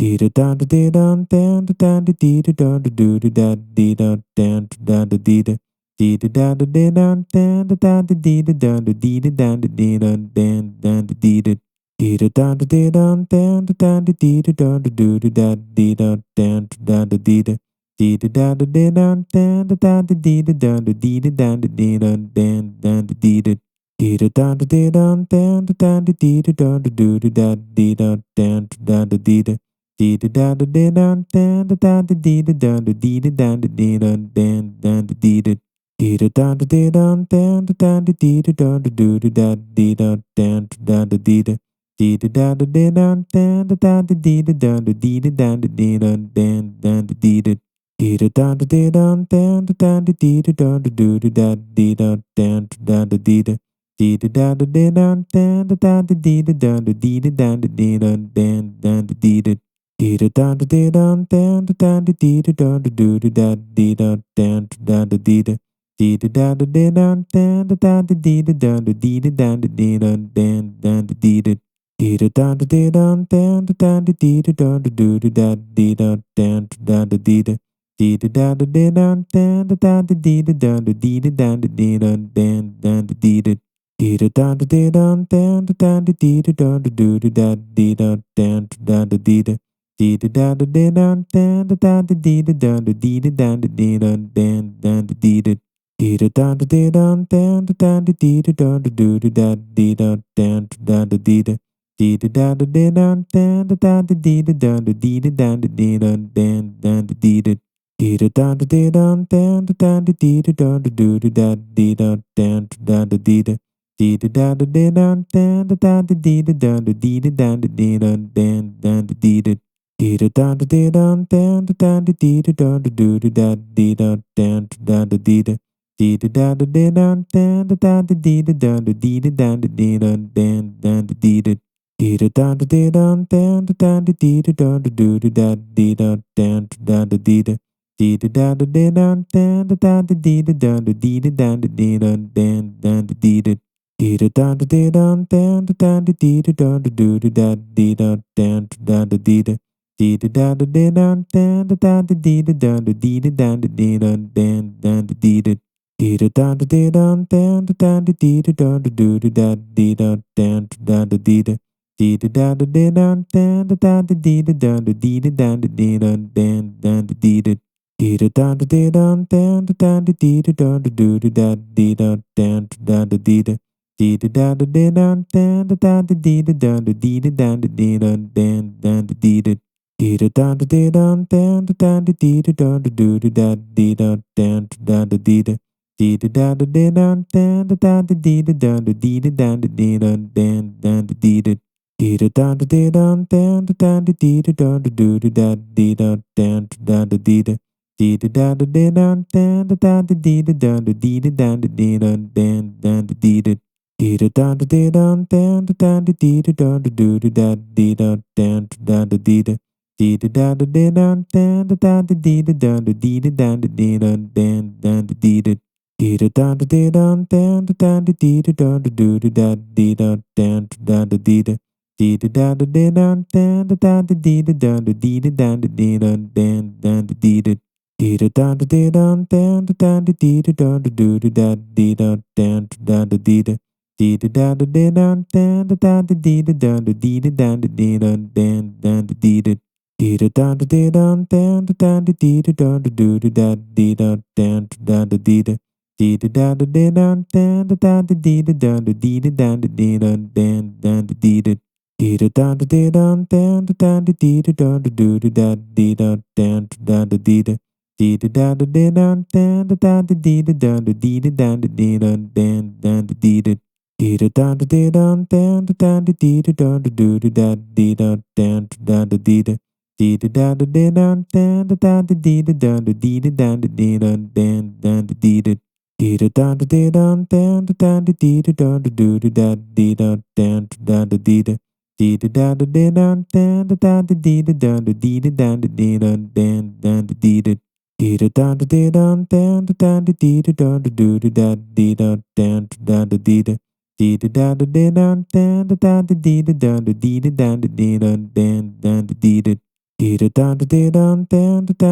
Dee da da da dee da da da da dee da da da do da dee da da da dee da dee da da da dee da da da dee da da da dee da da da dee da da dee da dee da da da dee da da dee da da da do da dee da da dee da dee da da da dee da da dee da da da dee da da da dee da dee da dee da da da dee da dee da da da do da dee da da dee da dee da da da dee da da dee da da da dee da da da dee da dee da dee da da da dee da dee da da da do da dee da da dee da dee da da da dee da da dee da da da dee da da da dee da dee da dee da da da dee da dee da da da do da dee da da dee da dee da da da dee da dee da da da dee da da da dee da dee da dee da da da dee da dee da da da do da dee da da dee da dee da da da dee da dee da da da dee da da da dee da dee da dee da da da dee da dee da da da do da dee da da dee da dee da da da dee da dee da da da dee da da da dee da dee da dee da da da dee da dee da da da do da dee da da dee da dee da da da dee da dee da da da dee da da da dee da dee da dee da da da dee da dee da da da do da dee da da dee da dee da da da dee da dee da da da dee da da da dee da dee da dee da da da dee da dee da da da do da dee da da dee da dee da da da dee da dee da da da dee da da da dee da dee da dee da da da dee da dee da da da do da dee da da dee da dee da da da dee da dee da da da dee da da da dee da dee da dee da da da dee da dee da da da do da dee da da dee da dee da da da dee da dee da da da dee da da da dee da dee da dee da da da dee da dee da da da do da dee da da dee da dee da da da dee da dee da da da dee da da da dee da dee da dee da da da dee da dee da da da do da dee da da dee da dee da da da dee da dee da da da dee da da da dee da dee da dee da da da dee da dee da da da do da dee da da dee da dee da da da dee da dee da da da dee da da da dee da dee da dee da da da dee da dee da da da do da dee da da dee da dee da da da dee da dee da da da dee da da da dee da dee da dee da da da dee da dee da da da do da dee da da dee da dee da da da dee da dee da da da dee da da da dee da dee da dee da da da dee da dee da da da do da dee da da dee da dee da da da dee da dee da da da dee da da da dee da dee da dee da da da dee da dee da da da do da dee da da dee da dee da da da dee da dee da da da dee da da da dee da dee da dee da da da dee da dee da da da do da dee da da dee da dee da da da dee da dee da da da dee da da da dee da dee da dee da da da dee da dee da da da do da dee da da dee da dee da da da dee da dee da da da dee da da da dee da dee da dee da da da dee da dee da da da do da dee da da dee da dee da da da dee da dee da da da dee da da da dee da dee da dee da da da dee da dee da da da do da dee da da dee da dee da da da dee da dee da da da dee da da da dee da dee da dee da da da dee da dee da da da do da dee da da dee da dee da da da dee da dee da da da dee da da da dee da dee da dee da da da dee da dee da da da do da dee da da dee da dee da da da dee da dee da da da dee da da da dee da da da dee da dee da dee da da da dee da da da da dee da da da do da dee da da da dee da dee da da da dee da da da dee da da da dee da da da dee da da dee da dee da da da dee da da dee da da da do da dee da da dee da dee da da da dee da da dee da da da dee da da da dee da dee da dee da da da dee da dee da da da do da dee da da dee da dee da da da dee da dee da da da dee da da da dee da dee da dee da da da dee da dee da da da do da dee da da dee da dee da da da dee da dee da da da dee da da da dee da dee da dee da da da dee da dee da da da do da dee da da dee da dee da da da dee da dee da da da dee da da da dee da dee da dee da da da dee da dee da da da do da dee da da dee da dee da da da dee da dee da da da dee da da da dee da dee da dee da da da dee da dee da da da do da dee da da dee da dee da da da dee da dee da da da dee da da da dee da dee da dee da da da dee da dee da da da do da dee da dee da dee da da da dee da dee da da da dee da da da dee da dee da dee da da da dee da dee da da da do da dee da da dee da dee da da da dee da dee da da da dee da da da dee da dee da dee da da da dee da dee da da da do da dee da dee da dee da da da dee da dee da da da dee da da da dee da dee da dee da da da dee da dee da da da do da dee da da dee da dee da da da dee da dee da da da dee da da da dee da dee da dee da da da dee da dee da da da do da dee da da dee da dee da da da dee da dee da da da dee da da da dee da dee da dee da da da dee da dee da da da do da dee da da dee da dee da da da dee da dee da da da dee da da da dee da dee da dee da da da dee da dee da da da do da dee da da dee da dee da da da dee da dee da da da dee da da da dee da dee da dee da da da dee da dee da da da do da dee da da dee da dee da da da dee da dee da da da dee da da da dee da dee da dee da da da dee da dee da da da do da dee da da dee da dee da da da dee da dee da da da dee da da da dee da dee da dee da da da dee da dee da da da do da dee da da dee da dee da da da dee da dee da da da dee da da da dee da dee da dee da da da dee da dee da da da do da dee da da dee da dee da da da dee da dee da da da dee da da da dee da dee da dee da da da dee da dee da da da do da dee da da dee da dee da da da dee da dee da da da dee da da da dee da dee da dee da da da dee da dee da da da do da dee da da dee da dee da da da dee da dee da da da dee da da da dee da dee da dee da da da dee da dee da da da do da dee da da dee da dee da da da dee da dee da da da dee da da da dee da dee da dee da da da dee da dee da da da do da dee da da dee da dee da da da dee da dee da da da dee da da da dee da dee da dee da da da dee da dee da da da do da dee da da dee da dee da da da dee da dee da da da dee da da da dee da dee da dee da da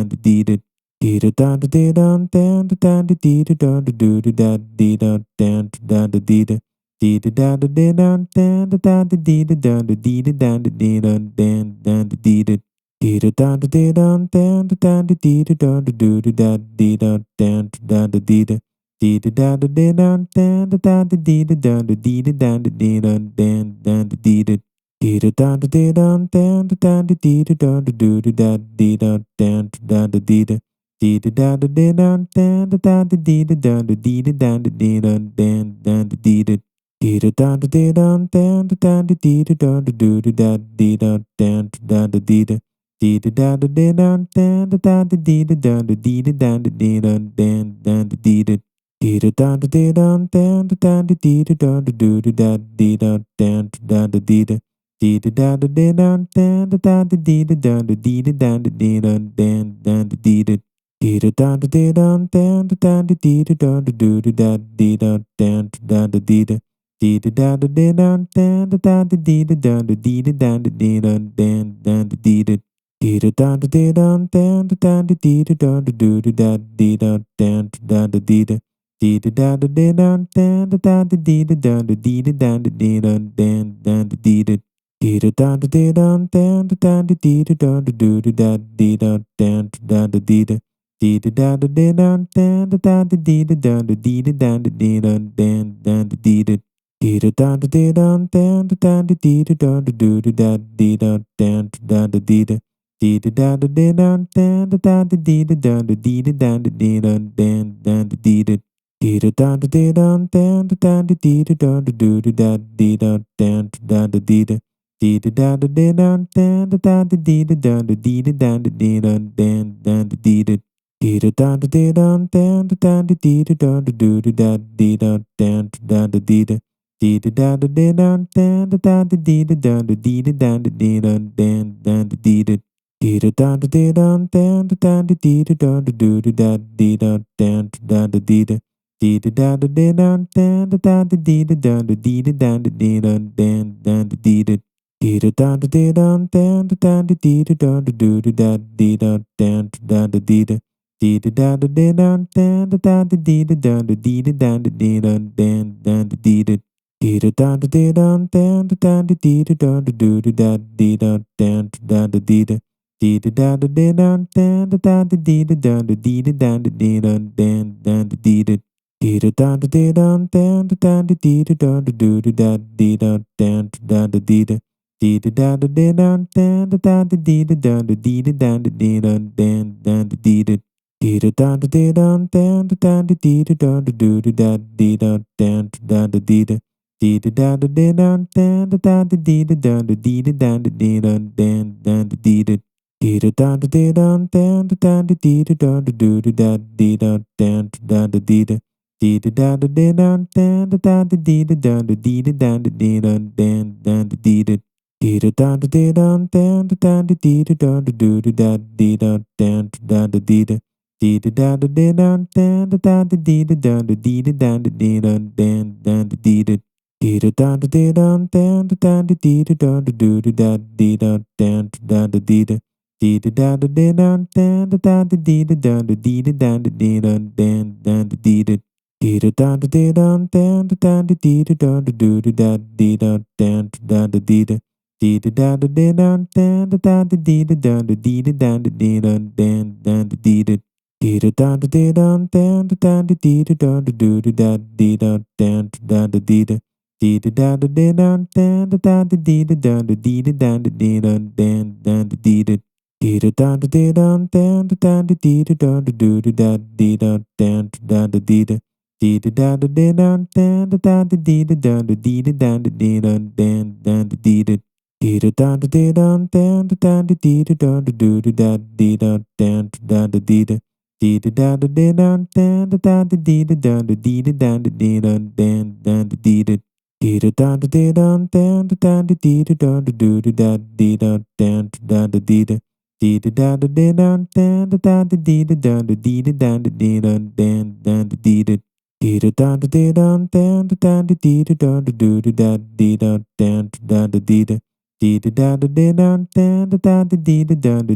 da dee da dee da da da do da dee da da dee da dee da da da dee da dee da da da dee da da da dee da dee da dee da da da dee da dee da da da do da dee da da dee da dee da da da dee da dee da da da dee da da da dee da da da dee da dee da dee da da da dee da da da da dee da da da do da dee da da da dee da dee da da da dee da da da dee da da da dee da da da dee da da dee da dee da da da dee da da dee da da da do da dee da da dee da dee da da da dee da da dee da da da dee da da da dee da dee da dee da da da dee da dee da da da do da dee da da dee da dee da da da dee da dee da da da dee da da da dee da dee da dee da da da dee da dee da da da do da dee da da dee da dee da da da dee da dee da da da dee da da da dee da dee da dee da da da dee da dee da da da do da dee da da dee da dee da da da dee da dee da da da dee da da da dee da dee da dee da da da dee da dee da da da do da dee da da dee da dee da da da dee da dee da da da dee da da da dee da dee da dee da da da dee da dee da da da do da dee da da dee da dee da da da dee da dee da da da dee da da da dee da dee da dee da da da dee da dee da da da do da dee da da dee da dee da da da dee da dee da da da dee da da da dee da dee da dee da da da dee da dee da da da do da dee da da dee da dee da da da dee da dee da da da dee da da da dee da dee da dee da da da dee da dee da da da do da dee da da dee da dee da da da dee da dee da da da dee da da da dee da dee da dee da da da dee da dee da da da do da dee da da dee da dee da da da dee da dee da da da dee da da da dee da dee da dee da da da dee da dee da da da do da dee da da dee da dee da da da dee da dee da da da dee da da da dee da dee da dee da da da dee da dee da da da do da dee da da dee da dee da da da dee da dee da da da dee da da da dee da dee da dee da da da dee da dee da da da do da dee da da dee da dee da da da dee da dee da da da dee da da da dee da dee da dee da da da dee da dee da da da do da dee da da dee da dee da da da dee da dee da da da dee da da da dee da dee da dee da da da dee da dee da da da do da dee da da dee da dee da da da dee da dee da da da dee da da da dee da dee da dee da da da dee da dee da da da do da dee da da dee da dee da da da dee da dee da da da dee da da da dee da dee da dee da da da dee da dee da da da do da dee da da dee da dee da da da dee da dee da da da dee da da da dee da dee da dee da da da dee da dee da da da do da dee da da dee da dee da da da dee da dee da da da dee da da da dee da dee da dee da da da dee da dee da da da do da dee da da dee da dee da da da dee da dee da da da dee da da da dee da dee da dee da da da dee da dee da da da do da dee da da dee da dee da da da dee da dee da da da dee da da da dee da dee da dee da da da dee da dee da da da do da dee da da dee da dee da da da dee da dee da da da dee da da da dee da dee da dee da da da dee da dee da da da do da dee da da dee da dee da da da dee da dee da da da dee da da da dee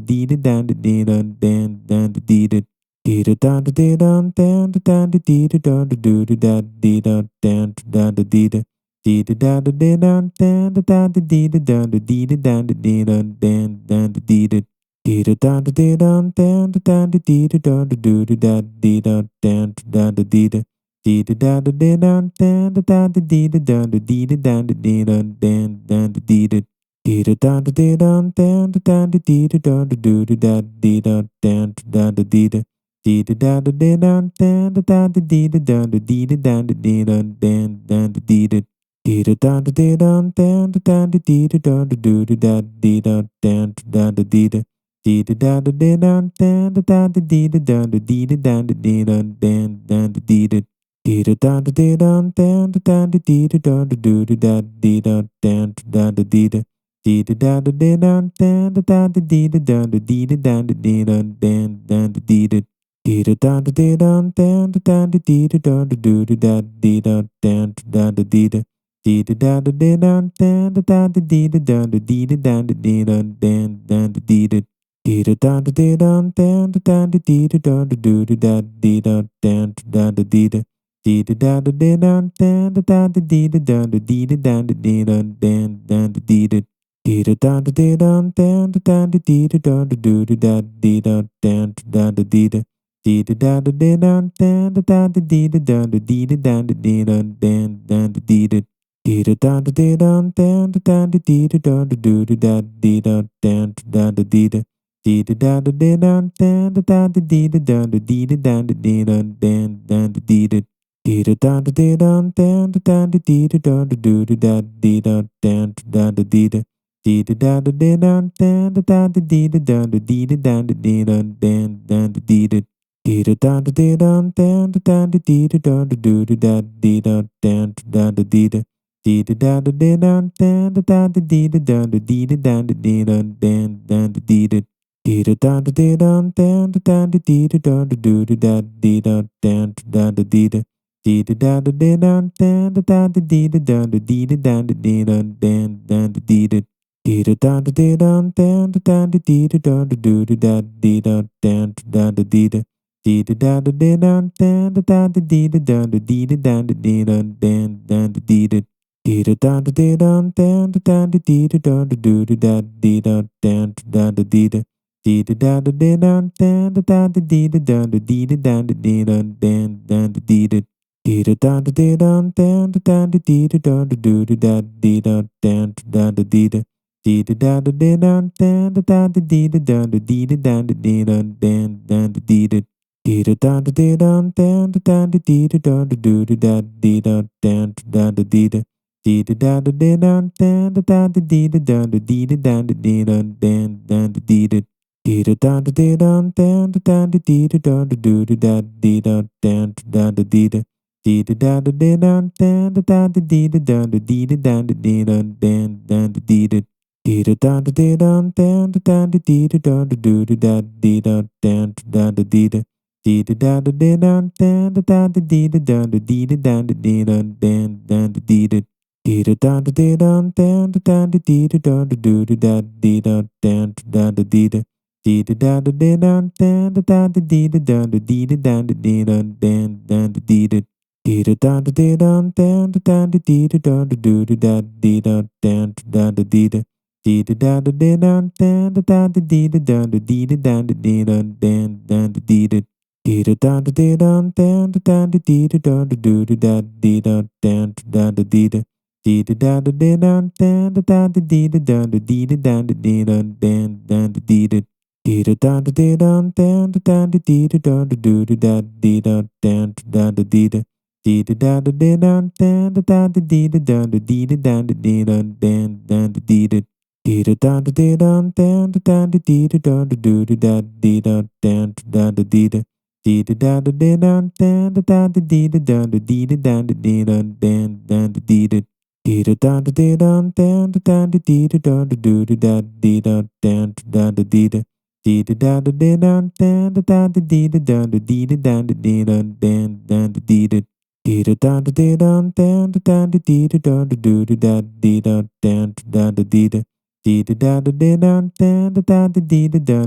da dee da dee da da da dee da dee da da da do da dee da da dee da dee da da da dee da dee da da da dee da da da dee da dee da dee da da da dee da dee da da da do da dee da da dee da dee da da da dee da dee da da da dee da da da dee da da da dee da dee da dee da da da dee da da da da dee da da da do da dee da da da dee da dee da da da dee da da da dee da da da dee da da da dee da da dee da dee da da da dee da da dee da da da do da dee da da dee da dee da da da dee da da dee da da da dee da da da dee da dee da dee da da da dee da dee da da da do da dee da da dee da dee da da da dee da dee da da da dee da da da dee da dee da dee da da da dee da dee da da da do da dee da da dee da dee da da da dee da dee da da da dee da da da dee da dee da dee da da da dee da dee da da da do da dee da da dee da dee da da da dee da dee da da da dee da da da dee da dee da dee da da da dee da dee da da da do da dee da da dee da dee da da da dee da dee da da da dee da da da dee da dee da dee da da da dee da dee da da da do da dee da da dee da dee da da da dee da dee da da da dee da da da dee da dee da dee da da da dee da dee da da da do da dee da da dee da dee da da da dee da dee da da da dee da da da dee da dee da dee da da da dee da dee da da da do da dee da da dee da dee da da da dee da dee da da da dee da da da dee da dee da dee da da da dee da dee da da da do da dee da da dee da dee da da da dee da dee da da da dee da da da dee da dee da dee da da da dee da dee da da da do da dee da da dee da dee da da da dee da dee da da da dee da da da dee da dee da dee da da da dee da dee da da da do da dee da da dee da dee da da da dee da dee da da da dee da da da dee da dee da dee da da da dee da dee da da da do da dee da da dee da dee da da da dee da dee da da da dee da da da dee da dee da dee da da da dee da dee da da da do da dee da da dee da dee da da da dee da dee da da da dee da da da dee da dee da dee da da da dee da dee da da da do da dee da da dee da dee da da da dee da dee da da da dee da da da dee da dee da dee da da da dee da dee da da da do da dee da da dee da dee da da da dee da dee da da da dee da da da dee da dee da dee da da da dee da dee da da da do da dee da da dee da dee da da da dee da dee da da da dee da da da dee da dee da dee da da da dee da dee da da da do da dee da da dee da dee da da da dee da dee da da da dee da da da dee da dee da dee da da da dee da dee da da da do da dee da da dee da dee da da da dee da dee da da da dee da da da dee da dee da dee da da da dee da dee da da da do da dee da da dee da dee da da da dee da dee da da da dee da da da dee da dee da dee da da da dee da dee da da da do da dee da da dee da dee da da da dee da dee da da da dee da da da dee da dee da dee da da da dee da dee da da da do da dee da da dee da dee da da da dee da dee da da da dee da da da dee da dee da dee da da da dee da dee da da da do da dee da da dee da dee da da da dee da dee da da da dee da da da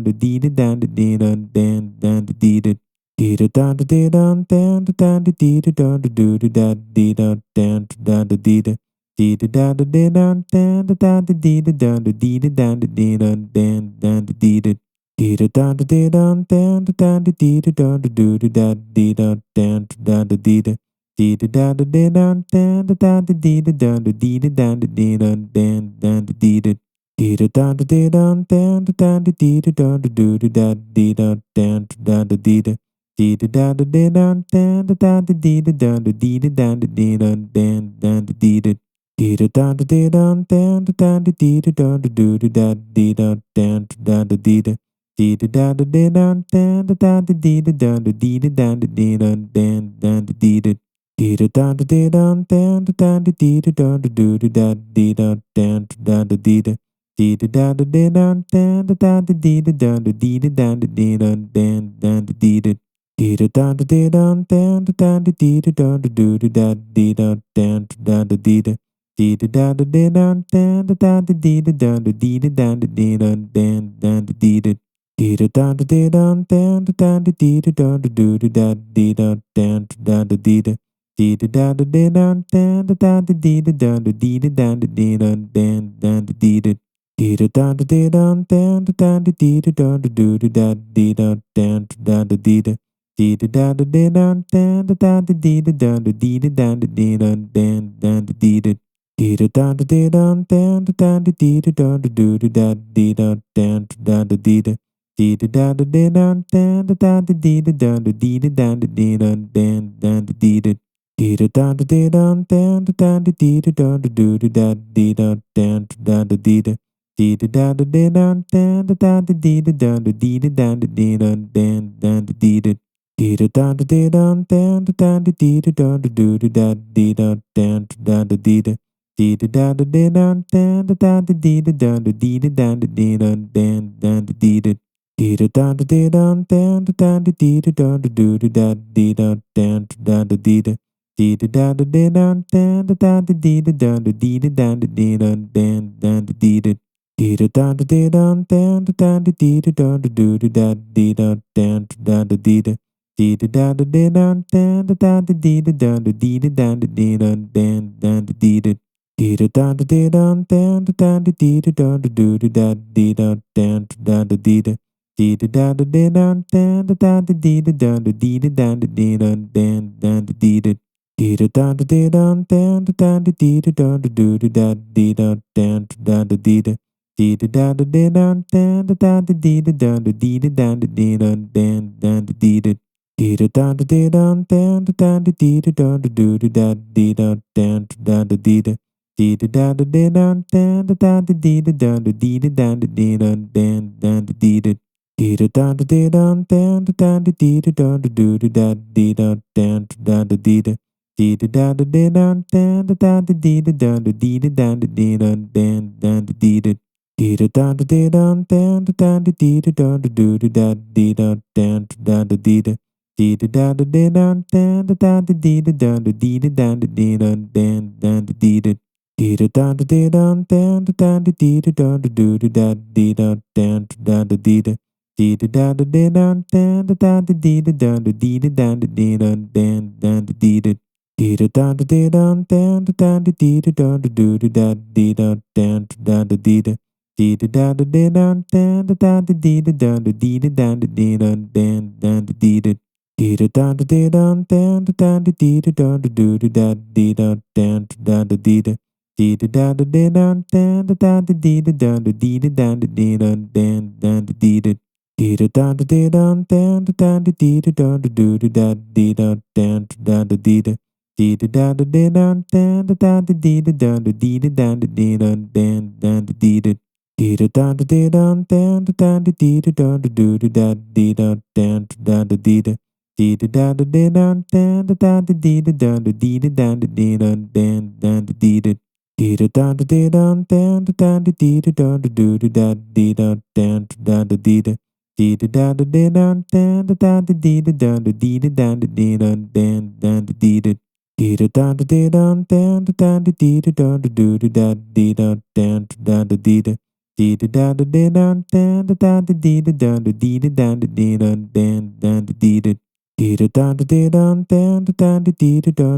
dee da dee da dee da da da dee da dee da da da do da dee da da dee da dee da da da dee da dee da da da dee da da da dee da dee da dee da da da dee da dee da da da do da dee da da dee da dee da da da dee da dee da da da dee da da da dee da da da dee da dee da dee da da da dee da da da da dee da da da do da dee da da da dee da dee da da da dee da da da dee da da da dee da da da dee da da dee da dee da da da dee da da dee da da da do da dee da da dee da dee da da da dee da da dee da da da dee da da da dee da dee da dee da da da dee da dee da da da do da dee da da dee da dee da da da dee da dee da da da dee da da da dee da dee da dee da da da dee da dee da da da do da dee da da dee da dee da da da dee da dee da da da dee da da da dee da dee da dee da da da dee da dee da da da do da dee da da dee da dee da da da dee da dee da da da dee da da da dee da dee da dee da da da dee da dee da da da do da dee da da dee da dee da da da dee da dee da da da dee da da da dee da dee da dee da da da dee da dee da da da do da dee da da dee da dee da da da dee da dee da da da dee da da da dee da dee da dee da da da dee da dee da da da do da dee da da dee da dee da da da dee da dee da da da dee da da da dee da dee da dee da da da dee da dee da da da do da dee da da dee da dee da da da dee da dee da da da dee da da da dee da dee da dee da da da dee da dee da da da do da dee da da dee da dee da da da dee da dee da da da dee da da da dee da dee da dee da da da dee da dee da da da do da dee da da dee da dee da da da dee da dee da da da dee da da da dee da dee da dee da da da dee da dee da da da do da dee da da dee da dee da da da dee da dee da da da dee da da da dee da dee da dee da da da dee da dee da da da do da dee da da dee da dee da da da dee da dee da da da dee da da da dee da dee da dee da da da dee da dee da da da do da dee da da dee da dee da da da dee da dee da da da dee da da da dee da dee da dee da da da dee da dee da da da do da dee da da dee da dee da da da dee da dee da da da dee da da da dee da dee da dee da da da dee da dee da da da do da dee da da dee da dee da da da dee da dee da da da dee da da da dee da dee da dee da da da dee da dee da da da do da dee da da dee da dee da da da dee da dee da da da dee da da da dee da dee da dee da da da dee da dee da da da do da dee da da dee da dee da da da dee da dee da da da dee da da da dee da dee da dee da da da dee da dee da da da do da dee da da dee da dee da da da dee da dee da da da dee da da da dee da dee da dee da da da dee da dee da da da do da dee da da dee da dee da da da dee da dee da da da dee da da da dee da dee da dee da da da dee da dee da da da do da dee da da dee da dee da da da dee da dee da da da dee da da da dee da dee da dee da da da dee da dee da da da do da dee da da dee da dee da da da dee da dee da da da dee da da da dee da dee da dee da da da dee da dee da da da do da dee da da dee da dee da da da dee da dee da da da dee da da da dee da dee da dee da da da dee da dee da da da do da dee da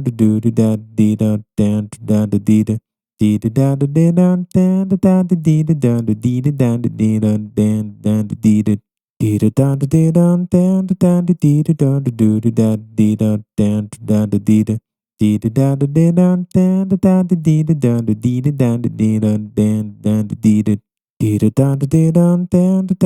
da dee da dee da da da dee da dee da da da dee da da da dee da dee da dee da da da dee da dee da da da do da dee da da dee da dee da da da dee da dee da da da dee da da da dee da da da dee da dee da dee da da da dee da da da da dee da da da do da dee da da da dee da dee da da da dee da da da dee da da da dee da da da dee da da dee da dee da da da dee da da dee da da da do da dee da da dee da dee da da da dee da da dee da da da dee da da da dee da dee da dee da da da dee da dee da da da do da dee da da dee da dee da da da dee da dee da da da dee da da da dee da dee da dee da da da dee da dee da da da do da dee da da dee da dee da da da dee da dee da da da dee da da da dee da dee da dee da da da dee da dee da da da do da dee da da dee da dee da da da dee da dee da da da dee da da da dee da dee da dee da da da dee da dee da da da do da dee da da dee da dee da da da dee da dee da da da dee da da da dee da dee da dee da da da dee da dee da da da do da dee da da dee da dee da da da dee da dee da da da dee da da da dee da dee da dee da da da dee da dee da da da do da dee da da dee da dee da da da dee da dee da da da dee da da da dee da dee da dee da da da dee da dee da da da do da dee da da dee da dee da da da dee da dee da da da dee da da da dee da dee da dee da da da dee da dee da da da do da dee da dee da dee da da da dee da dee da da da dee da da da dee da dee da dee da da da dee da dee da da da do da dee da da dee da dee da da da dee da dee da da da dee da da da dee da dee da dee da da da dee da dee da da da do da dee da da dee da dee da da da dee da dee da da da dee da da da dee da dee da dee da da da dee da dee da da da do da dee da da dee da dee da da da dee da dee da da da dee da da da dee da dee da dee da da da dee da dee da da da do da dee da da dee da dee da da da dee da dee da da da dee da da da dee da dee da dee da da da dee da dee da da da do da dee da da dee da dee da da da dee da dee da da da dee da da da dee da dee da dee da da da dee da dee da da da do da dee da da dee da dee da da da dee da dee da da da dee da da da dee da dee da dee da da da dee da dee da da da do da dee da da dee da dee da da da dee da dee da da da dee da da da dee da dee da dee da da da dee da dee da da da do da dee da da dee da dee da da da dee da dee da da da dee da da da dee da dee da dee da da da dee da dee da da da do da dee da da dee da dee da da da dee da dee da da da dee da da da dee da dee da dee da da da dee da dee da da da do da dee da da dee da dee da da da dee da dee da da da dee da da da dee da dee da dee da da da dee da dee da da da do da dee da da dee da dee da da da dee da dee da da da dee da da da dee da dee da dee da da da dee da dee da da da do da dee da da dee da dee da da da dee da dee da da da dee da da da dee da dee da dee da da da dee da dee da da da do da dee da da dee da dee da da da dee da dee da da da dee da da da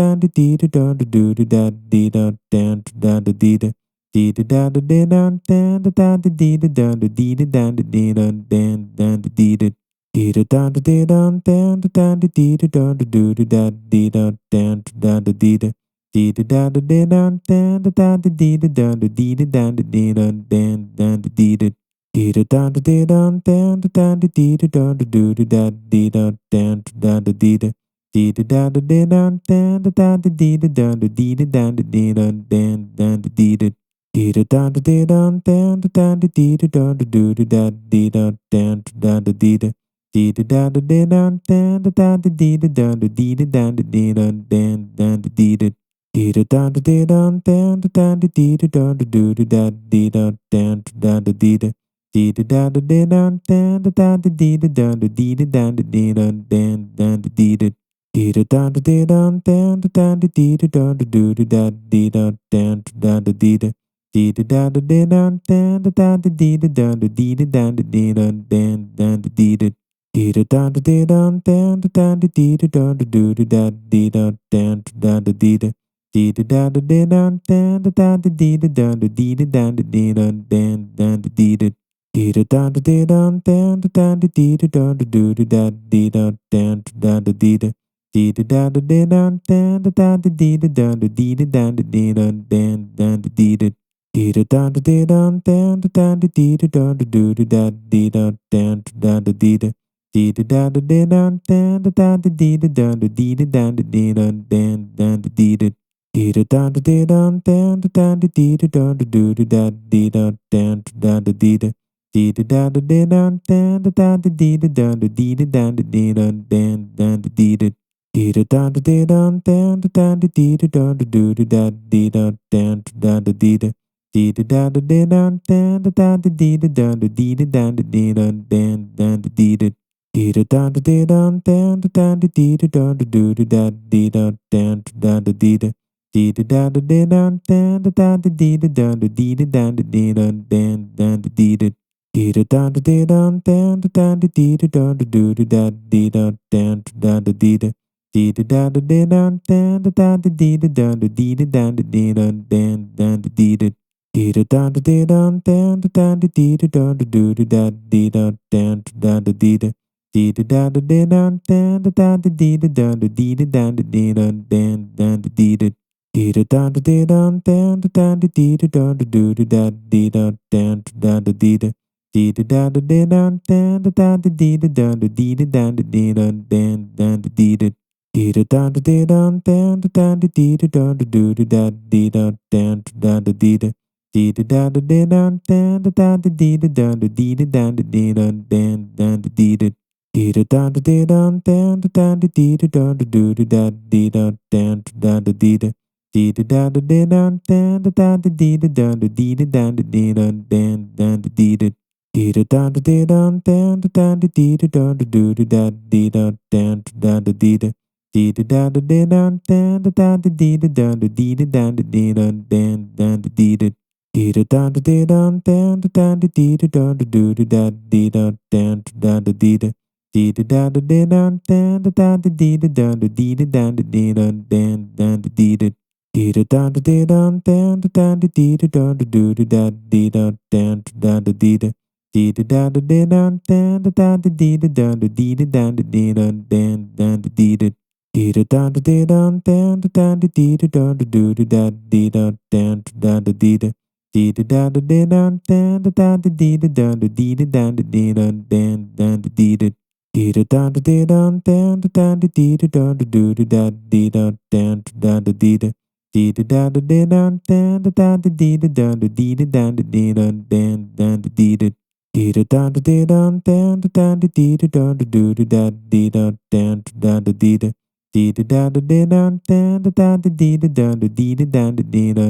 dee da dee da dee da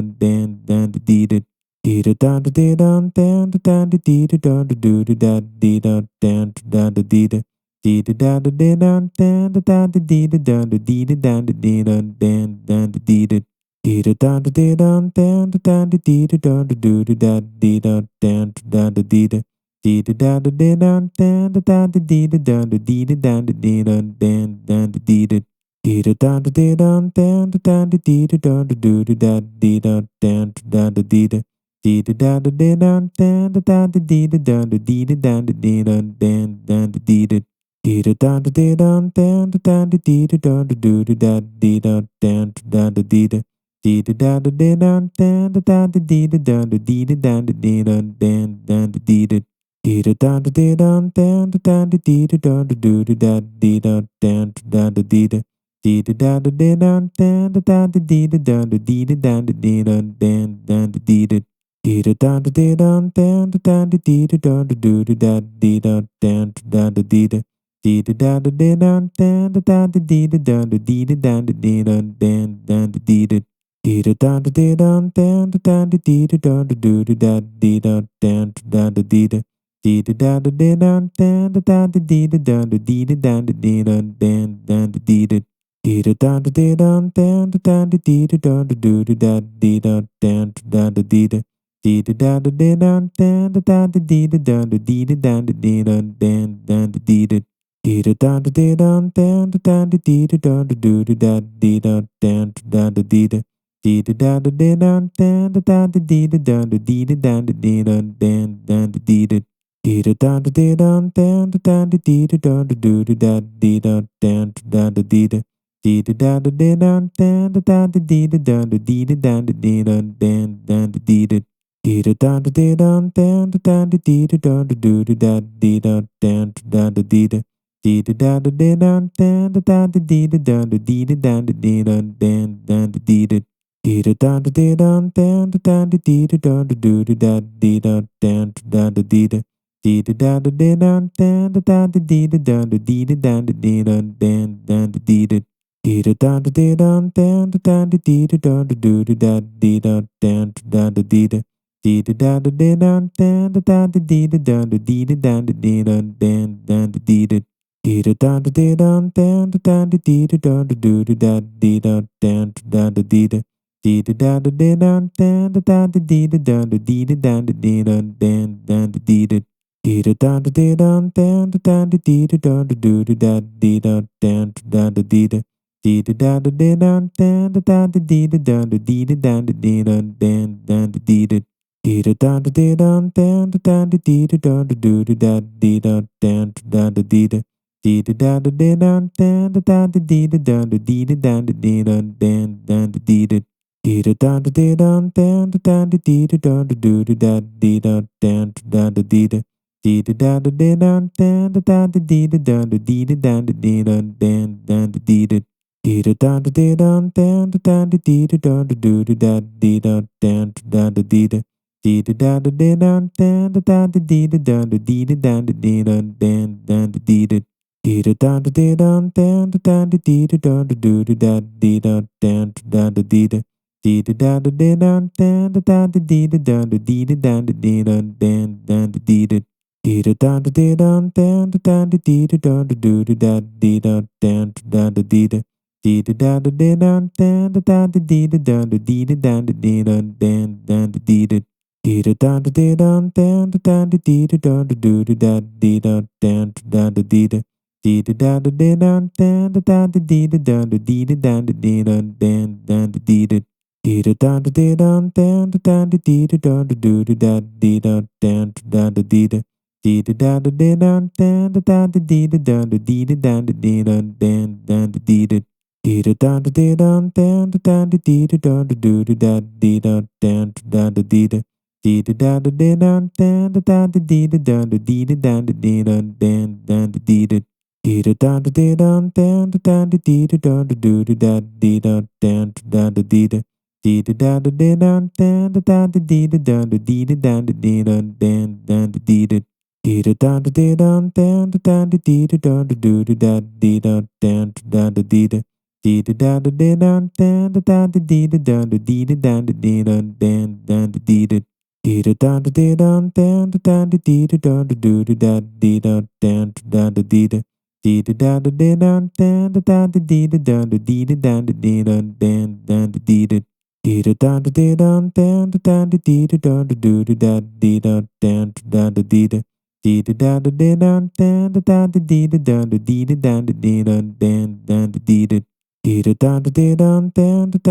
da da dee da dee da da da do da dee da da dee da dee da da da dee da dee da da da dee da da da dee da dee da dee da da da dee da dee da da da do da dee da da dee da dee da da da dee da dee da da da dee da da da dee da da da dee da dee da dee da da da dee da da da da dee da da da do da dee da da da dee da dee da da da dee da da da dee da da da dee da da da dee da da dee da dee da da da dee da da dee da da da do da dee da da dee da dee da da da dee da da dee da da da dee da da da dee da dee da dee da da da dee da dee da da da do da dee da da dee da dee da da da dee da dee da da da dee da da da dee da dee da dee da da da dee da dee da da da do da dee da da dee da dee da da da dee da dee da da da dee da da da dee da dee da dee da da da dee da dee da da da do da dee da da dee da dee da da da dee da dee da da da dee da da da dee da dee da dee da da da dee da dee da da da do da dee da da dee da dee da da da dee da dee da da da dee da da da dee da dee da dee da da da dee da dee da da da do da dee da da dee da dee da da da dee da dee da da da dee da da da dee da dee da dee da da da dee da dee da da da do da dee da da dee da dee da da da dee da dee da da da dee da da da dee da dee da dee da da da dee da dee da da da do da dee da da dee da dee da da da dee da dee da da da dee da da da dee da dee da dee da da da dee da dee da da da do da dee da da dee da dee da da da dee da dee da da da dee da da da dee da dee da dee da da da dee da dee da da da do da dee da da dee da dee da da da dee da dee da da da dee da da da dee da dee da dee da da da dee da dee da da da do da dee da da dee da dee da da da dee da dee da da da dee da da da dee da dee da dee da da da dee da dee da da da do da dee da da dee da dee da da da dee da dee da da da dee da da da dee da dee da dee da da da dee da dee da da da do da dee da da dee da dee da da da dee da dee da da da dee da da da dee da dee da dee da da da dee da dee da da da do da dee da da dee da dee da da da dee da dee da da da dee da da da dee da dee da dee da da da dee da dee da da da do da dee da da dee da dee da da da dee da dee da da da dee da da da dee da dee da dee da da da dee da dee da da da do da dee da da dee da dee da da da dee da dee da da da dee da da da dee da dee da dee da da da dee da dee da da da do da dee da da dee da dee da da da dee da dee da da da dee da da da dee da dee da dee da da da dee da dee da da da do da dee da da dee da dee da da da dee da dee da da da dee da da da dee da dee da dee da da da dee da dee da da da do da dee da da dee da dee da da da dee da dee da da da dee da da da dee da dee da dee da da da dee da dee da da da do da dee da da dee da dee da da da dee da dee da da da dee da da da dee da dee da dee da da da dee da dee da da da do da dee da da dee da dee da da da dee da dee da da da dee da da da dee da dee da dee da da da dee da dee da da da do da dee da da dee da dee da da da dee da dee da da da dee da da da dee da dee da dee da da da dee da dee da da da do da dee da da dee da dee da da da dee da dee da da da dee da da da dee da dee da dee da da da dee da dee da da da do da dee da da dee da dee da da da dee da dee da da da dee da da da dee da da da dee da dee da dee da da da dee da da da da dee da da da do da dee da da da dee da dee da da da dee da da da dee da da da dee da da da dee da da dee da dee da da da dee da da dee da da da do da dee da da dee da dee da da da dee da da dee da da da dee da da da dee da dee da dee da da da dee da dee da da da do da dee da da dee da dee da da da dee da dee da da da dee da da da dee da dee da dee da da da dee da dee da da da do da dee da da dee da dee da da da dee da dee da da da dee da da da dee da dee da dee da da da dee da dee da da da do da dee da da dee da dee da da da dee da dee da da da dee da da da dee da dee da dee da da da dee da dee da da da do da dee da da dee da dee da da da dee da dee da da da dee da da da dee da dee da dee da da da dee da dee da da da do da dee da da dee da dee da da da dee da dee da da da dee da da da dee da dee da dee da da da dee da dee da da da do da dee da dee da dee da da da dee da dee da da da dee da da da dee da dee da dee da da da dee da dee da da da do da dee da da dee da dee da da da dee da dee da da da dee da da da dee da dee da dee da da da dee da dee da da da do da dee da dee da dee da da da dee da dee da da da dee da da da dee da dee da dee da da da dee da dee da da da do da dee da da dee da dee da da da dee da dee da da da dee da da da dee da dee da dee da da da dee da dee da da da do da dee da da dee da dee da da da dee da dee da da da dee da da da dee da dee da dee da da da dee da dee da da da do da dee da da dee da dee da da da dee da dee da da da dee da da da dee da dee da dee da da da dee da dee da da da do da dee da da dee da dee da da da dee da dee da da da dee da da da dee da dee da dee da da da dee da dee da da da do da dee da da dee da dee da da da dee da dee da da da dee da da da dee da dee da dee da da da dee da dee da da da do da dee da da dee da dee da da da dee da dee da da da dee da da da dee da dee da dee da da da dee da dee da da da do da dee da da dee da dee da da da dee da dee da da da dee da da da dee da dee da dee da da da dee da dee da da da do da dee da da dee da dee da da da dee da dee da da da dee da da da dee da dee da dee da da da dee da dee da da da do da dee da da dee da dee da da da dee da dee da da da dee da da da dee da dee da dee da da da dee da dee da da da do da dee da da dee da dee da da da dee da dee da da da dee da da da dee da dee da dee da da da dee da dee da da da do da dee da da dee da dee da da da dee da dee da da da dee da da da dee da dee da dee da da da dee da dee da da da do da dee da da dee da dee da da da dee da dee da da da dee da da da dee da dee da dee da da da dee da dee da da da do da dee da da dee da dee da da da dee da dee da da da dee da da da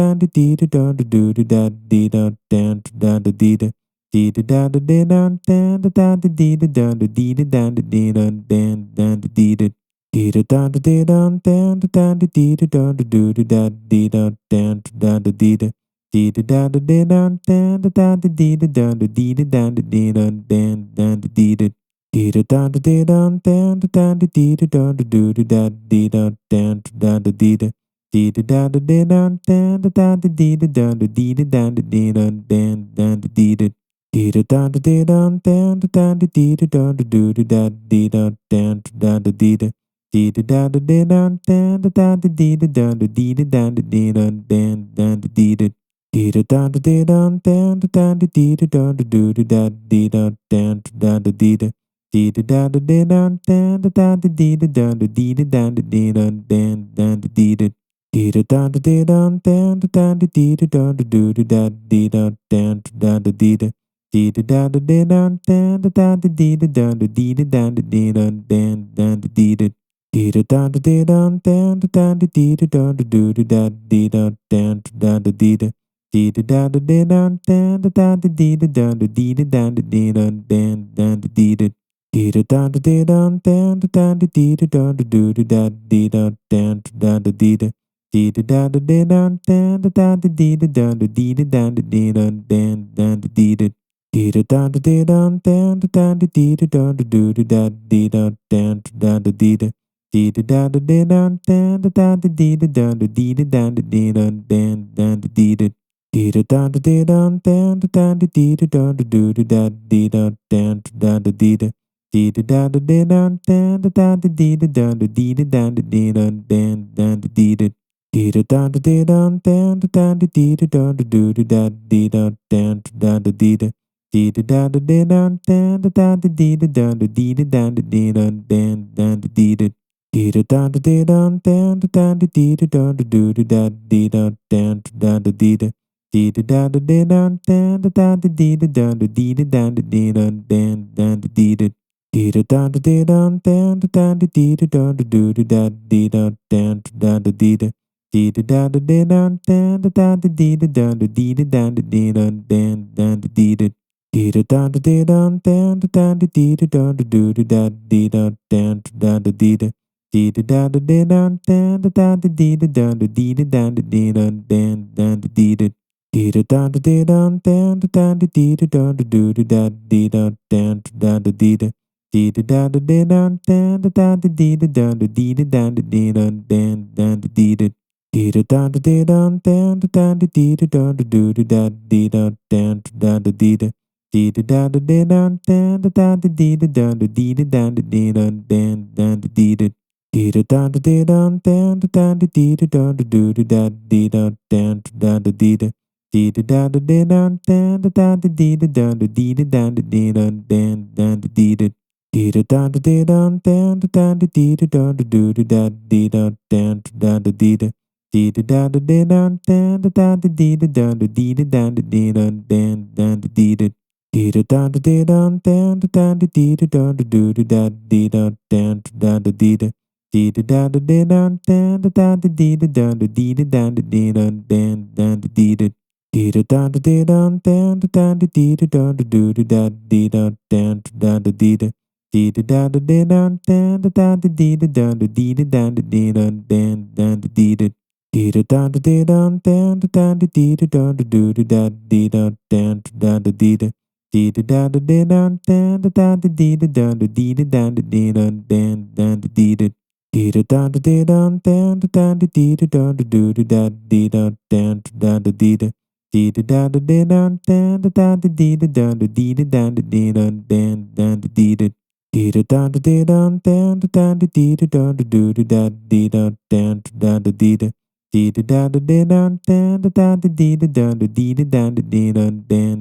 dee da dee da dee da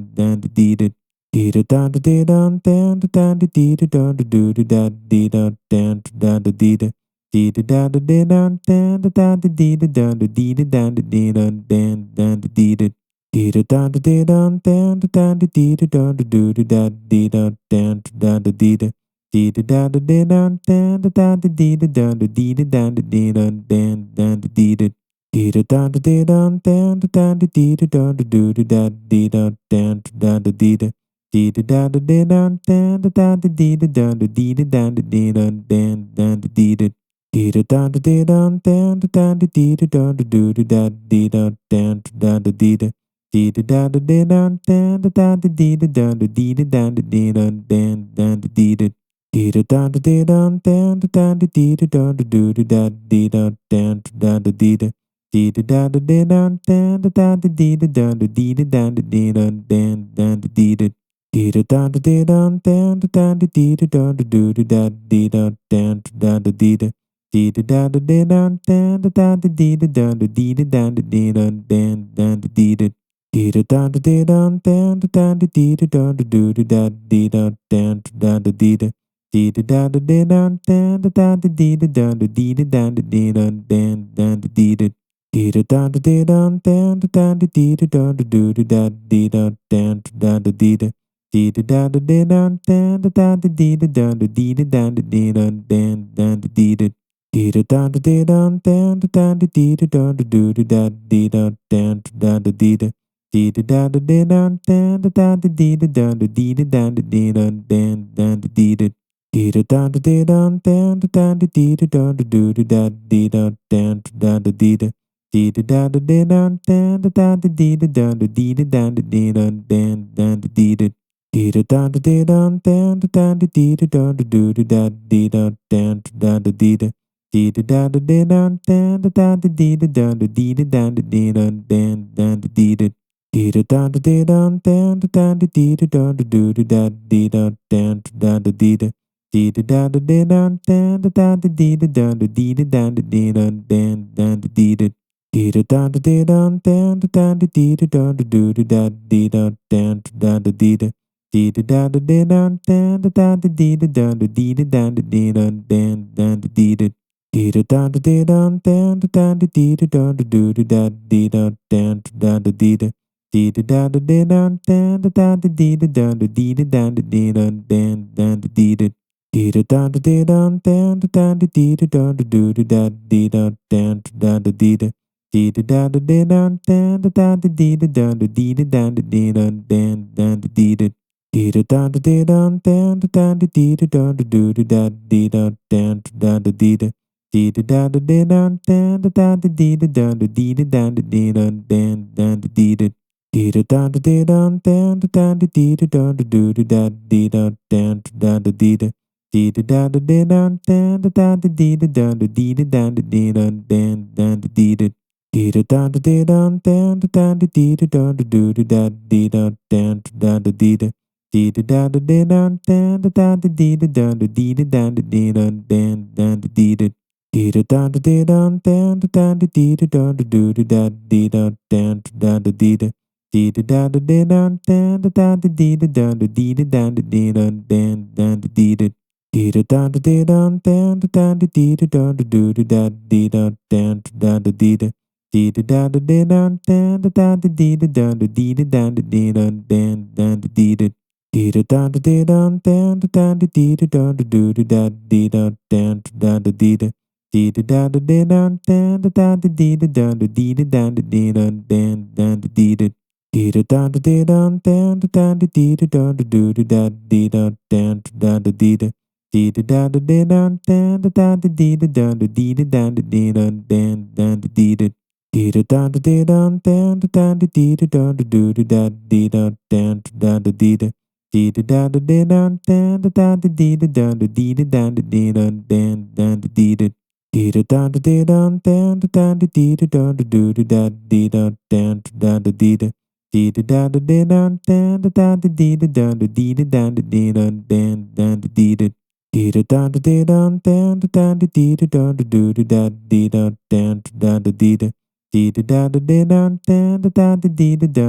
da da dee da dee da da da do da dee da da dee da dee da da da dee da dee da da da dee da da da dee da dee da dee da da da dee da dee da da da do da dee da da dee da dee da da da dee da dee da da da dee da da da dee da da da dee da dee da dee da da da dee da da da da dee da da da do da dee da da da dee da dee da da da dee da da da dee da da da dee da da da dee da da dee da dee da da da dee da da dee da da da do da dee da da dee da dee da da da dee da da dee da da da dee da da da dee da dee da dee da da da dee da dee da da da do da dee da da dee da dee da da da dee da dee da da da dee da da da dee da dee da dee da da da dee da dee da da da do da dee da da dee da dee da da da dee da dee da da da dee da da da dee da dee da dee da da da dee da dee da da da do da dee da da dee da dee da da da dee da dee da da da dee da da da dee da dee da dee da da da dee da dee da da da do da dee da da dee da dee da da da dee da dee da da da dee da da da dee da dee da dee da da da dee da dee da da da do da dee da da dee da dee da da da dee da dee da da da dee da da da dee da dee da dee da da da dee da dee da da da do da dee da da dee da dee da da da dee da dee da da da dee da da da dee da dee da dee da da da dee da dee da da da do da dee da da dee da dee da da da dee da dee da da da dee da da da dee da dee da dee da da da dee da dee da da da do da dee da da dee da dee da da da dee da dee da da da dee da da da dee da dee da dee da da da dee da dee da da da do da dee da da dee da dee da da da dee da dee da da da dee da da da dee da dee da dee da da da dee da dee da da da do da dee da da dee da dee da da da dee da dee da da da dee da da da dee da dee da dee da da da dee da dee da da da do da dee da da dee da dee da da da dee da dee da da da dee da da da dee da dee da dee da da da dee da dee da da da do da dee da da dee da dee da da da dee da dee da da da dee da da da dee da dee da dee da da da dee da dee da da da do da dee da da dee da dee da da da dee da dee da da da dee da da da dee da dee da dee da da da dee da dee da da da do da dee da da dee da dee da da da dee da dee da da da dee da da da dee da dee da dee da da da dee da dee da da da do da dee da da dee da dee da da da dee da dee da da da dee da da da dee da dee da dee da da da dee da dee da da da do da dee da da dee da dee da da da dee da dee da da da dee da da da dee da dee da dee da da da dee da dee da da da do da dee da da dee da dee da da da dee da dee da da da dee da da da dee da dee da dee da da da dee da dee da da da do da dee da da dee da dee da da da dee da dee da da da dee da da da dee da dee da dee da da da dee da dee da da da do da dee da da dee da dee da da da dee da dee da da da dee da da da dee da dee da dee da da da dee da dee da da da do da dee da da dee da dee da da da dee da dee da da da dee da da da dee da dee da dee da da da dee da dee da da da do da dee da da dee da dee da da da dee da dee da da da dee da da da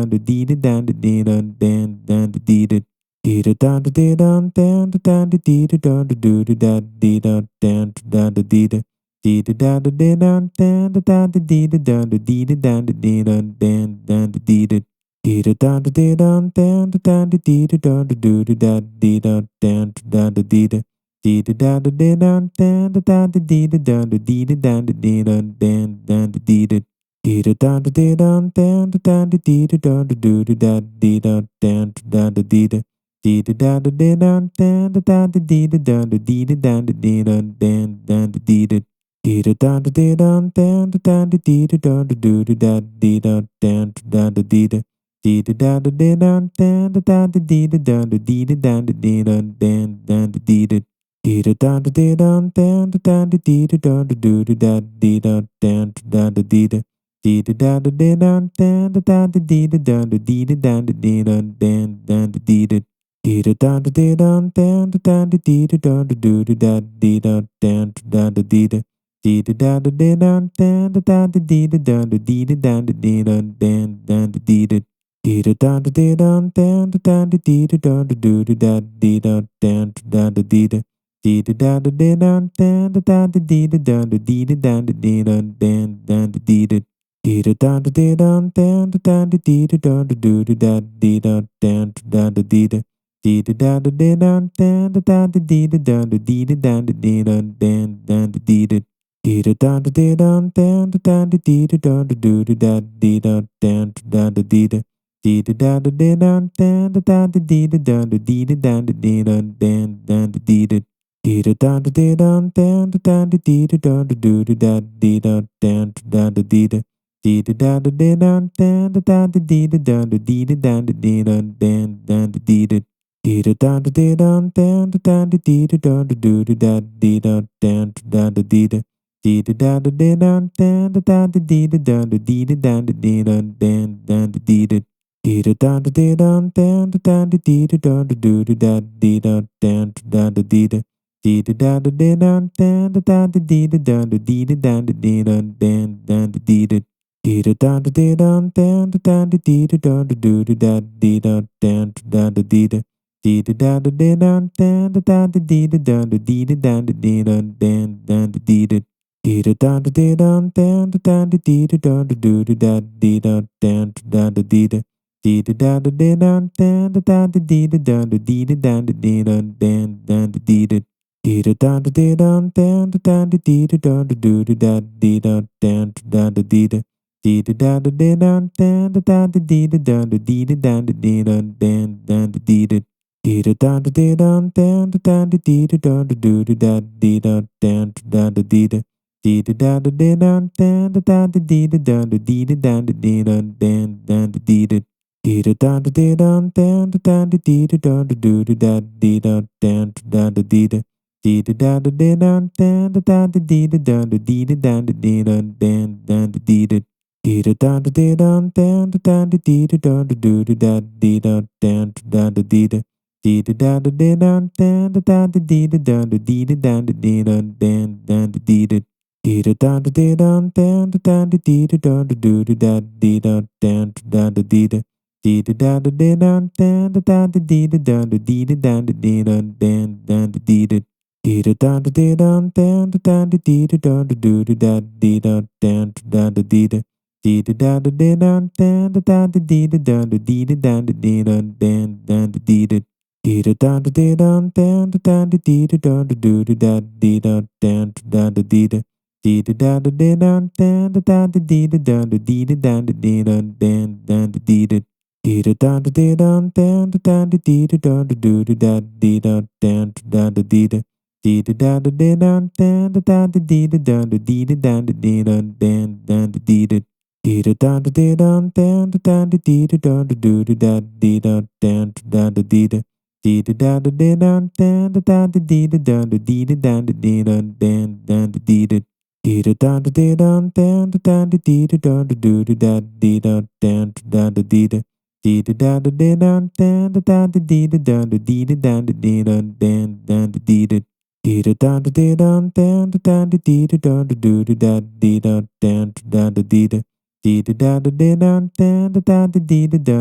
dee da dee da dee da da da dee da dee da da da do da dee da da dee da dee da da da dee da dee da da da dee da da da dee da dee da dee da da da dee da dee da da da do da dee da da dee da dee da da da dee da dee da da da dee da da da dee da da da dee da dee da dee da da da dee da da da da dee da da da do da dee da da da dee da dee da da da dee da da da dee da da da dee da da da dee da da dee da dee da da da dee da da dee da da da do da dee da da dee da dee da da da dee da da dee da da da dee da da da dee da dee da dee da da da dee da dee da da da do da dee da da dee da dee da da da dee da dee da da da dee da da da dee da dee da dee da da da dee da dee da da da do da dee da da dee da dee da da da dee da dee da da da dee da da da dee da dee da dee da da da dee da dee da da da do da dee da da dee da dee da da da dee da dee da da da dee da da da dee da dee da dee da da da dee da dee da da da do da dee da da dee da dee da da da dee da dee da da da dee da da da dee da dee da dee da da da dee da dee da da da do da dee da da dee da dee da da da dee da dee da da da dee da da da dee da dee da dee da da da dee da dee da da da do da dee da dee da dee da da da dee da dee da da da dee da da da dee da dee da dee da da da dee da dee da da da do da dee da da dee da dee da da da dee da dee da da da dee da da da dee da dee da dee da da da dee da dee da da da do da dee da dee da dee da da da dee da dee da da da dee da da da dee da dee da dee da da da dee da dee da da da do da dee da da dee da dee da da da dee da dee da da da dee da da da dee da dee da dee da da da dee da dee da da da do da dee da da dee da dee da da da dee da dee da da da dee da da da dee da dee da dee da da da dee da dee da da da do da dee da da dee da dee da da da dee da dee da da da dee da da da dee da dee da dee da da da dee da dee da da da do da dee da da dee da dee da da da dee da dee da da da dee da da da dee da dee da dee da da da dee da dee da da da do da dee da da dee da dee da da da dee da dee da da da dee da da da dee da dee da dee da da da dee da dee da da da do da dee da da dee da dee da da da dee da dee da da da dee da da da dee da dee da dee da da da dee da dee da da da do da dee da da dee da dee da da da dee da dee da da da dee da da da dee da dee da dee da da da dee da dee da da da do da dee da da dee da dee da da da dee da dee da da da dee da da da dee da dee da dee da da da dee da dee da da da do da dee da da dee da dee da da da dee da dee da da da dee da da da dee da dee da dee da da da dee da dee da da da do da dee da da dee da dee da da da dee da dee da da da dee da da da dee da dee da dee da da da dee da dee da da da do da dee da da dee da dee da da da dee da dee da da da dee da da da dee da dee da dee da da da dee da dee da da da do da dee da da dee da dee da da da dee da dee da da da dee da da da dee da dee da dee da da da dee da dee da da da do da dee da da dee da dee da da da dee da dee da da da dee da da da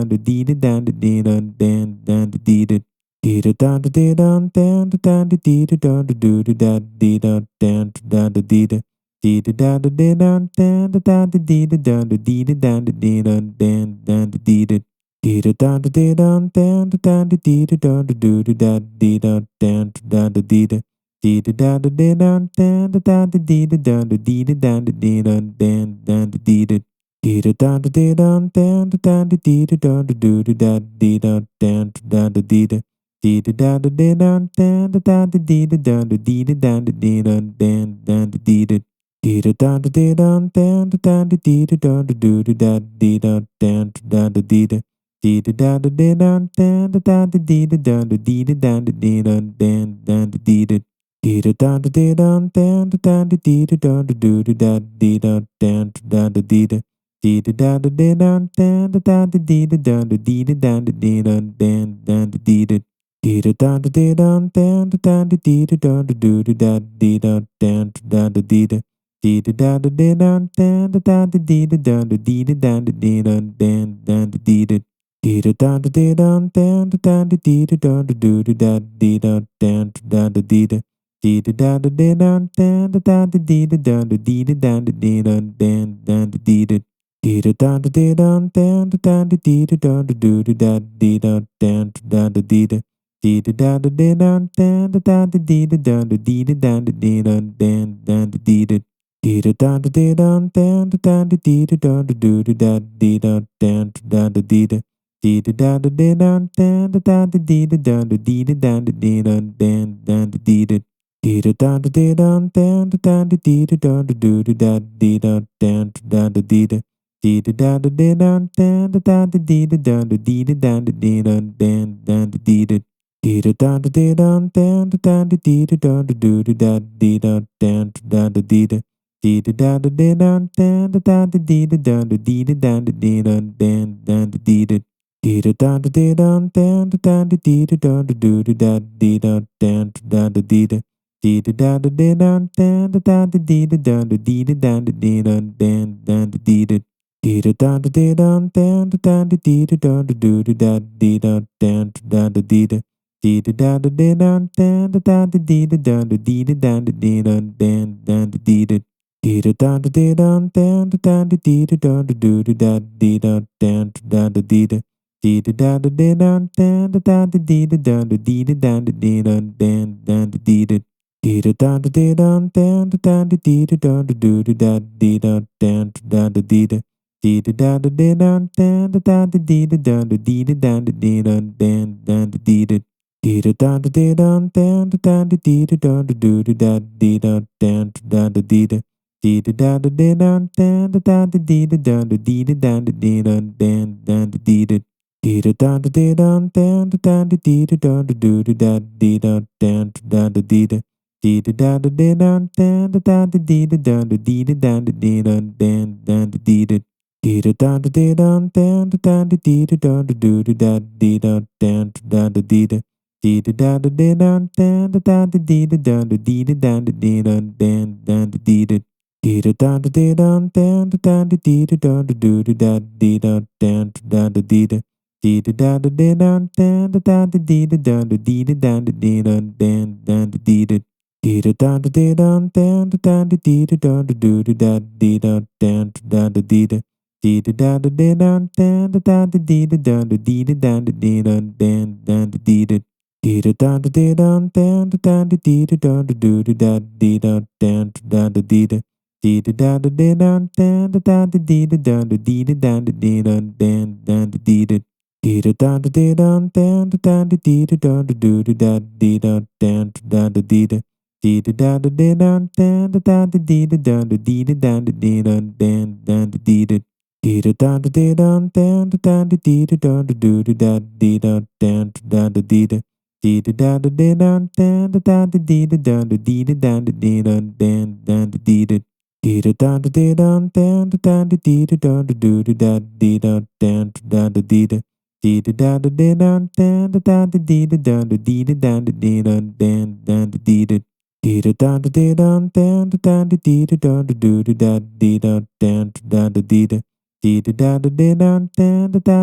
dee da dee da dee da da da dee da dee da da da do da dee da da dee da dee da da da dee da dee da da da dee da da da dee da dee da dee da da da dee da dee da da da do da dee da da dee da dee da da da dee da dee da da da dee da da da dee da da da dee da dee da dee da da da dee da da da da dee da da da do da dee da da da dee da dee da da da dee da da da dee da da da dee da da da dee da da dee da dee da da da dee da da dee da da da do da dee da da dee da dee da da da dee da da dee da da da dee da da da dee da dee da dee da da da dee da dee da da da do da dee da da dee da dee da da da dee da dee da da da dee da da da dee da dee da dee da da da dee da dee da da da do da dee da da dee da dee da da da dee da dee da da da dee da da da dee da dee da dee da da da dee da dee da da da do da dee da da dee da dee da da da dee da dee da da da dee da da da dee da dee da dee da da da dee da dee da da da do da dee da da dee da dee da da da dee da dee da da da dee da da da dee da dee da dee da da da dee da dee da da da do da dee da da dee da dee da da da dee da dee da da da dee da da da dee da dee da dee da da da dee da dee da da da do da dee da dee da dee da da da dee da dee da da da dee da da da dee da dee da dee da da da dee da dee da da da do da dee da da dee da dee da da da dee da dee da da da dee da da da dee da dee da dee da da da dee da dee da da da do da dee da dee da dee da da da dee da dee da da da dee da da da dee da dee da dee da da da dee da dee da da da do da dee da da dee da dee da da da dee da dee da da da dee da da da dee da dee da dee da da da dee da dee da da da do da dee da da dee da dee da da da dee da dee da da da dee da da da dee da dee da dee da da da dee da dee da da da do da dee da da dee da dee da da da dee da dee da da da dee da da da dee da dee da dee da da da dee da dee da da da do da dee da da dee da dee da da da dee da dee da da da dee da da da dee da dee da dee da da da dee da dee da da da do da dee da dee da dee da da da dee da dee da da da dee da da da dee da dee da dee da da da dee da dee da da da do da dee da dee da dee da da da dee da dee da da da dee da da da dee da dee da dee da da da dee da dee da da da do da dee da dee da dee da da da dee da dee da da da dee da da da dee da dee da dee da da da dee da dee da da da do da dee da dee da dee da da da dee da dee da da da dee da da da dee da dee da dee da da da dee da dee da da da do da dee da dee da dee da da da dee da dee da da da dee da da da dee da dee da dee da da da dee da dee da da da do da dee da dee da dee da da da dee da dee da da da dee da da da dee da dee da dee da da da dee da dee da da da do da dee da dee da dee da da da dee da dee da da da dee da da da dee da dee da dee da da da dee da dee da da da do da dee da dee da dee da da da dee da dee da da da dee da da da dee da dee da dee da da da dee da dee da da da do da dee da dee da dee da da da dee da dee da da da dee da da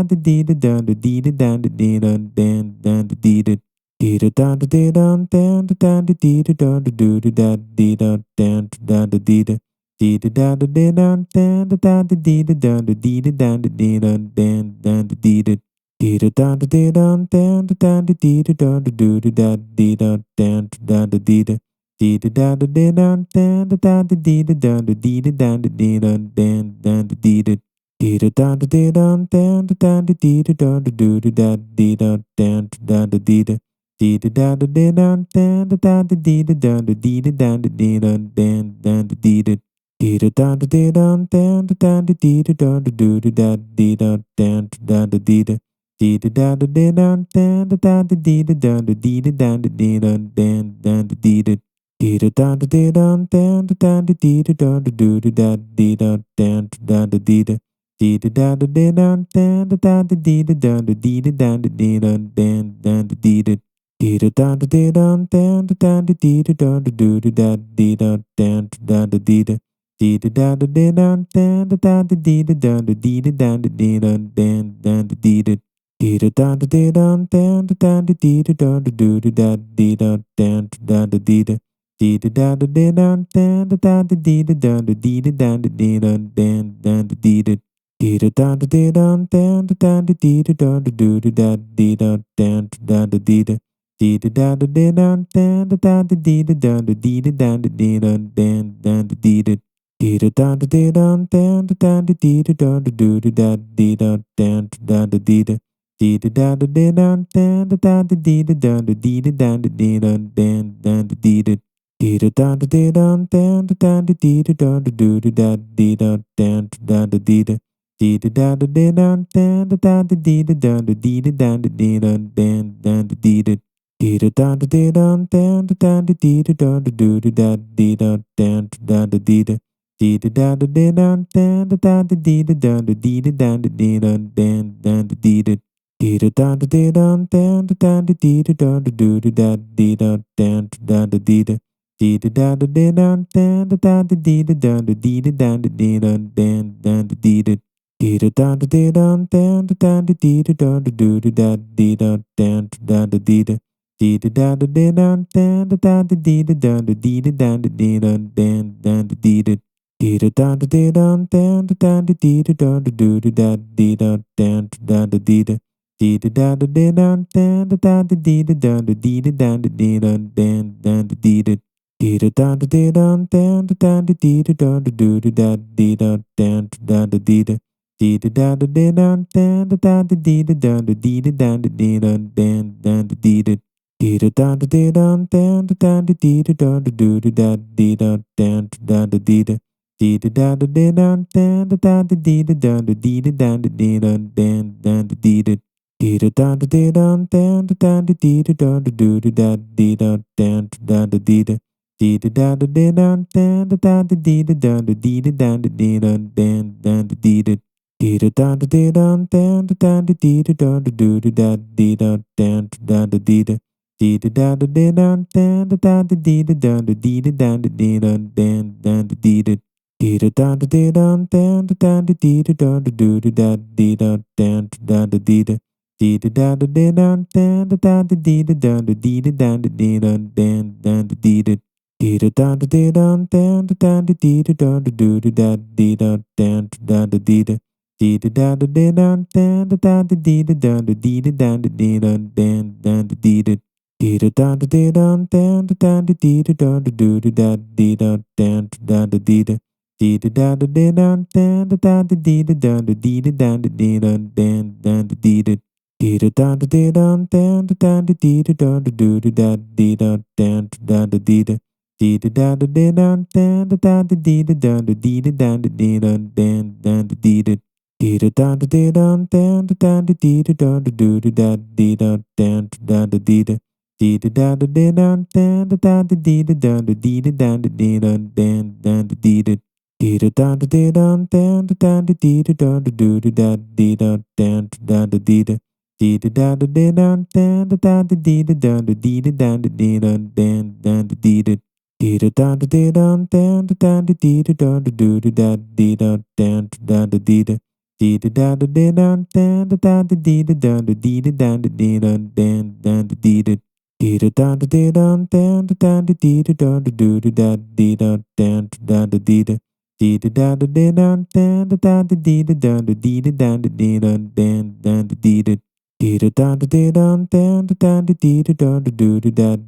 da dee da dee da dee da da da dee da dee da da da do da dee da dee da dee da da da dee da dee da da da dee da da da dee da dee da dee da da da dee da dee da da da do da dee da dee da dee da da da dee da dee da da da dee da da da dee da da da dee da dee da dee da da da dee da da da da dee da da da do da dee da da da dee da dee da da da dee da da da dee da da da dee da da da dee da da dee da dee da da da dee da da dee da da da do da dee da da dee da dee da da da dee da da dee da da da dee da da da dee da dee da dee da da da dee da dee da da da do da dee da da dee da dee da da da dee da dee da da da dee da da da dee da dee da dee da da da dee da dee da da da do da dee da da dee da dee da da da dee da dee da da da dee da da da dee da dee da dee da da da dee da dee da da da do da dee da da dee da dee da da da dee da dee da da da dee da da da dee da dee da dee da da da dee da dee da da da do da dee da da dee da dee da da da dee da dee da da da dee da da da dee da dee da dee da da da dee da dee da da da do da dee da da dee da dee da da da dee da dee da da da dee da da da dee da dee da dee da da da dee da dee da da da do da dee da da dee da dee da da da dee da dee da da da dee da da da dee da dee da dee da da da dee da dee da da da do da dee da da dee da dee da da da dee da dee da da da dee da da da dee da dee da dee da da da dee da dee da da da do da dee da da dee da dee da da da dee da dee da da da dee da da da dee da dee da dee da da da dee da dee da da da do da dee da da dee da dee da da da dee da dee da da da dee da da da dee da dee da dee da da da dee da dee da da da do da dee da da dee da dee da da da dee da dee da da da dee da da da dee da dee da dee da da da dee da dee da da da do da dee da da dee da dee da da da dee da dee da da da dee da da da dee da dee da dee da da da dee da dee da da da do da dee da da dee da dee da da da dee da dee da da da dee da da da dee da dee da dee da da da dee da dee da da da do da dee da da dee da dee da da da dee da dee da da da dee da da da dee da dee da dee da da da dee da dee da da da do da dee da da dee da dee da da da dee da dee da da da dee da da da dee da dee da dee da da da dee da dee da da da do da dee da da dee da dee da da da dee da dee da da da dee da da da dee da dee da dee da da da dee da dee da da da do da dee da da dee da dee da da da dee da dee da da da dee da da da dee da dee da dee da da da dee da dee da da da do da dee da da dee da dee da da da dee da dee da da da dee da da da dee da dee da dee da da da dee da dee da da da do da dee da da dee da dee da da da dee da dee da da da dee da da da dee da dee da dee da da da dee da dee da da da do da dee da da dee da dee da da da dee da dee da da da dee da da da dee da dee da dee da da da dee da dee da da da do da dee da da dee da dee da da da dee da dee da da da dee da da da dee da dee da dee da da da dee da dee da da da do da dee da da dee da dee da da da dee da dee da da da dee da da da dee da dee da dee da da da dee da dee da da da do da dee da da dee da dee da da da dee da dee da da da dee da da da dee da dee da dee da da da dee da dee da da da do da dee da da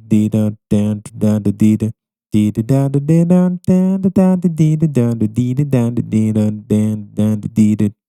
dee da dee da da da dee da dee da da da dee da da da dee da da da dee da dee da